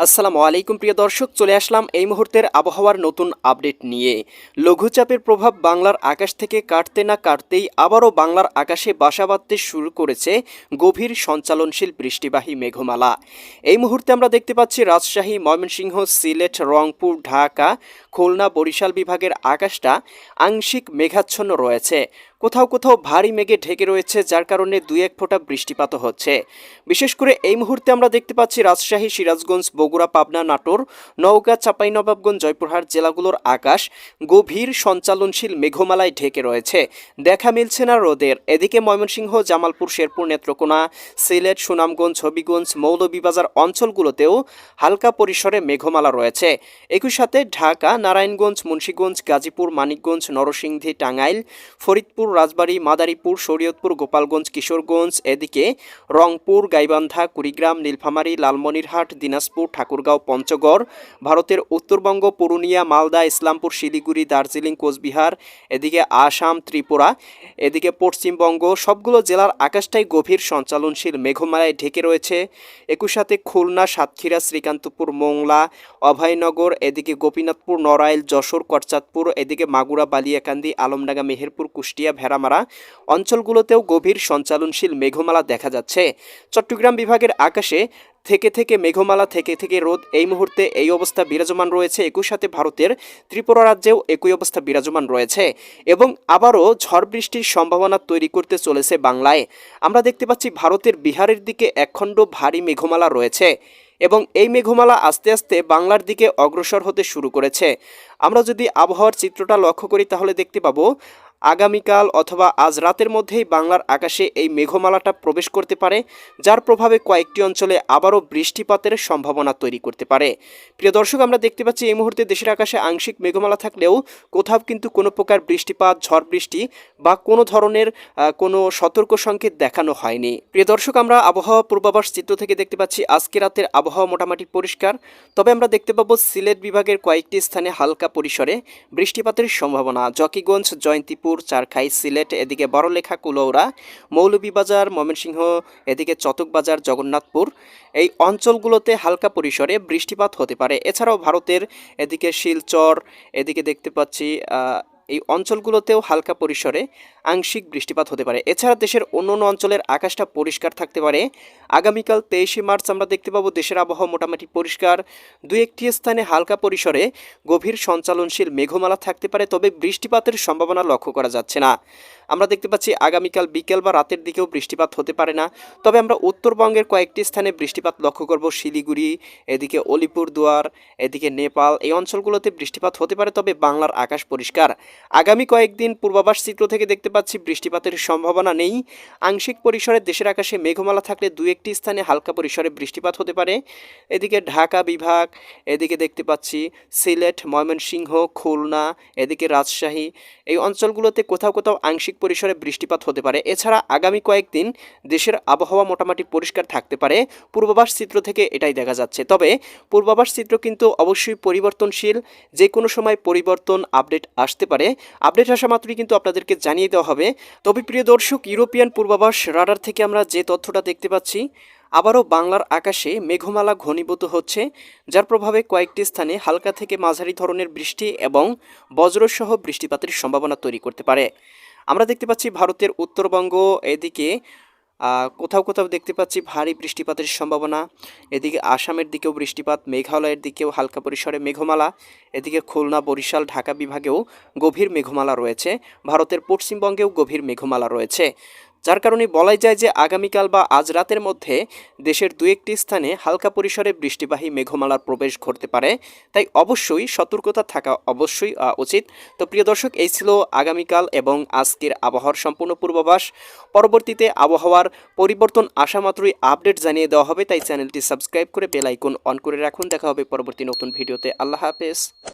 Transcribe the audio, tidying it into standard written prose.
আসসালামু আলাইকুম প্রিয় দর্শক, চলে আসলাম এই মুহূর্তের আবহাওয়ার নতুন আপডেট নিয়ে। লঘুচাপের প্রভাব বাংলার আকাশ থেকে কাটতে না কাটতেই আবারও বাংলার আকাশে বাসা বাঁধতে শুরু করেছে গভীর সঞ্চালনশীল বৃষ্টিবাহী মেঘমালা। এই মুহূর্তে আমরা দেখতে পাচ্ছি রাজশাহী, ময়মনসিংহ, সিলেট, রংপুর, ঢাকা, খুলনা, বরিশাল বিভাগের আকাশটা আংশিক মেঘাচ্ছন্ন রয়েছে। কোথাও কোথাও ভারী মেঘে ঢেকে রয়েছে, যার কারণে দুই এক ফোঁটা বৃষ্টিপাত হচ্ছে। বিশেষ করে এই মুহূর্তে আমরা দেখতে পাচ্ছি রাজশাহী, সিরাজগঞ্জ, বগুড়া, পাবনা, নাটোর, নওগাঁ, চাঁপাইনবাবগঞ্জ, জয়পুরহাট জেলাগুলোর আকাশ গভীর সঞ্চালনশীল মেঘমালায় ঢেকে রয়েছে। দেখা মিলছে না রোদের। এদিকে ময়মনসিংহ, জামালপুর, শেরপুর, নেত্রকোনা, সিলেট, সুনামগঞ্জ, হবিগঞ্জ, মৌলভীবাজার অঞ্চলগুলোতেও হালকা পরিসরে মেঘমালা রয়েছে। একই সাথে ঢাকা, নারায়ণগঞ্জ, মুন্সিগঞ্জ, গাজীপুর, মানিকগঞ্জ, নরসিংদী, টাঙ্গাইল, ফরিদপুর, রাজবাড়ী, মাদারীপুর, শরীয়তপুর, গোপালগঞ্জ, কিশোরগঞ্জ, এদিকে রংপুর, গাইবান্ধা, কুড়িগ্রাম, নীলফামারী, লালমনিরহাট, দিনাজপুর, ঠাকুরগাঁও, পঞ্চগড়, ভারতের উত্তরবঙ্গ, পুরুলিয়া, মালদা, ইসলামপুর, শিলিগুড়ি, দার্জিলিং, কোচবিহার, এদিকে আসাম, ত্রিপুরা, এদিকে পশ্চিমবঙ্গ, সবগুলো জেলার আকাশটাই গভীর সঞ্চালনশীল মেঘমালায় ঢেকে রয়েছে। একই সাথে খুলনা, সাতক্ষীরা, শ্রীকান্তপুর, মোংলা, অভয়নগর, এদিকে গোপীনাথপুর, নড়াইল, যশোর, করচাঁদপুর, এদিকে মাগুরা, বালিয়াকান্দি, আলমডাঙ্গা, মেহেরপুর, কুষ্টিয়া, ভেড়ামারা অঞ্চলগুলোতেও গভীর সঞ্চালনশীল মেঘমালা দেখা যাচ্ছে। চট্টগ্রাম বিভাগের আকাশে থেকে থেকে মেঘমালা, থেকে থেকে রোদ, এই মুহূর্তে এই অবস্থা বিরাজমান রয়েছে। একই সাথে ভারতের ত্রিপুরা রাজ্যেও একই অবস্থা বিরাজমান রয়েছে এবং আবারও ঝড় বৃষ্টির সম্ভাবনা তৈরি করতে চলেছে বাংলায়। আমরা দেখতে পাচ্ছি ভারতের বিহারের দিকে একখণ্ড ভারী মেঘমালা রয়েছে এবং এই মেঘমালা আস্তে আস্তে বাংলার দিকে অগ্রসর হতে শুরু করেছে। আমরা যদি আবহাওয়ার চিত্রটা লক্ষ্য করি তাহলে দেখতে পাবো আগামীকাল অথবা আজ রাতের মধ্যেই বাংলার আকাশে এই মেঘমালাটা প্রবেশ করতে পারে, যার প্রভাবে কয়েকটি অঞ্চলে আবারও বৃষ্টিপাতের সম্ভাবনা তৈরি করতে পারে। প্রিয় দর্শক, আমরা দেখতে পাচ্ছি এই মুহূর্তে দেশের আকাশে আংশিক মেঘমালা থাকলেও কোথাও কিন্তু কোনো প্রকার বৃষ্টিপাত, ঝড় বৃষ্টি বা কোনো ধরনের কোনো সতর্ক সংকেত দেখানো হয়নি। প্রিয় দর্শক, আমরা আবহাওয়া পূর্বাভাস চিত্র থেকে দেখতে পাচ্ছি আজকে রাতের আবহাওয়া মোটামুটি পরিষ্কার, তবে আমরা দেখতে পাবো সিলেট বিভাগের কয়েকটি স্থানে হালকা পরিসরে বৃষ্টিপাতের সম্ভাবনা। জকিগঞ্জ, জয়ন্তীপুর, চারখাই, সিলেট, এদিকে বড়লেখা, কুলৌড়া, মৌলভীবাজার, ময়মনসিংহ, এদিকে চটকবাজার, জগন্নাথপুর, এই অঞ্চলগুলোতে হালকা পরিসরে বৃষ্টিপাত হতে পারে। এছাড়াও ভারতের এদিকে শিলচর, এদিকে দেখতে পাচ্ছি এই অঞ্চলগুলোতেও হালকা পরিসরে আংশিক বৃষ্টিপাত হতে পারে। এছাড়া দেশের অন্যান্য অঞ্চলের আকাশটা পরিষ্কার থাকতে পারে। আগামীকাল 23শে মার্চ আমরা দেখতে পাবো দেশের আবহাওয়া মোটামুটি পরিষ্কার। দুই একটি স্থানে হালকা পরিসরে গভীর সঞ্চালনশীল মেঘমালা থাকতে পারে, তবে বৃষ্টিপাতের সম্ভাবনা লক্ষ্য করা যাচ্ছে না। আমরা দেখতে পাচ্ছি আগামীকাল বিকেল বা রাতের দিকেও বৃষ্টিপাত হতে পারে না, তবে আমরা উত্তরবঙ্গের কয়েকটি স্থানে বৃষ্টিপাত লক্ষ্য করব। শিলিগুড়ি, এদিকে আলিপুরদুয়ার, এদিকে নেপাল, এই অঞ্চলগুলোতে বৃষ্টিপাত হতে পারে, তবে বাংলার আকাশ পরিষ্কার। আগামী কয়েকদিন পূর্বাভাস চিত্র থেকে দেখতে পাচ্ছি বৃষ্টিপাতের সম্ভাবনা নেই। আংশিক পরিসরে দেশের আকাশে মেঘমালা থাকলে দুই একটি স্থানে হালকা পরিসরে বৃষ্টিপাত হতে পারে। এদিকে ঢাকা বিভাগ, এদিকে দেখতে পাচ্ছি সিলেট, ময়মনসিংহ, খুলনা, এদিকে রাজশাহী, এই অঞ্চলগুলোতে কোথাও কোথাও আংশিক পরিসরে বৃষ্টিপাত হতে পারে। এছাড়া আগামী কয়েকদিন দেশের আবহাওয়া মোটামুটি পরিষ্কার থাকতে পারে, পূর্বাভাস চিত্র থেকে এটাই দেখা যাচ্ছে। তবে পূর্বাভাস চিত্র কিন্তু অবশ্যই পরিবর্তনশীল, যে কোনো সময় পরিবর্তন আপডেট আসতে পারে। আপডেট আসা মাত্রই কিন্তু আপনাদেরকে জানিয়ে দেওয়া হবে। তবে প্রিয় দর্শক, ইউরোপিয়ান পূর্বাভাস রাডার থেকে আমরা যে তথ্যটা দেখতে পাচ্ছি, আবারও বাংলার আকাশে মেঘমালা ঘনীভূত হচ্ছে, যার প্রভাবে কয়েকটি স্থানে হালকা থেকে মাঝারি ধরনের বৃষ্টি এবং বজ্রসহ বৃষ্টিপাতের সম্ভাবনা তৈরি করতে পারে। আমরা দেখতে পাচ্ছি ভারতের উত্তরবঙ্গ, এদিকে কোথাও কোথাও দেখতে পাচ্ছি ভারী বৃষ্টিপাতের সম্ভাবনা। এদিকে আসামের দিকেও বৃষ্টিপাত, মেঘালয়ের দিকেও হালকা পরিসরে মেঘমালা, এদিকে খুলনা, বরিশাল, ঢাকা বিভাগেও গভীর মেঘমালা রয়েছে। ভারতের পশ্চিমবঙ্গেও গভীর মেঘমালা রয়েছে, যার কারণে বলাই যায় যে আগামীকাল বা আজ রাতের মধ্যে দেশের দু একটি স্থানে হালকা পরিসরে বৃষ্টিবাহী মেঘমালার প্রবেশ ঘটতে পারে। তাই অবশ্যই সতর্কতা থাকা অবশ্যই উচিত। তো প্রিয় দর্শক, এই ছিল আগামীকাল এবং আজকের আবহাওয়ার সম্পূর্ণ পূর্বাভাস। পরবর্তীতে আবহাওয়ার পরিবর্তন আসা মাত্রই আপডেট জানিয়ে দেওয়া হবে, তাই চ্যানেলটি সাবস্ক্রাইব করে বেল আইকন অন করে রাখুন। দেখা হবে পরবর্তী নতুন ভিডিওতে। আল্লাহ হাফেজ।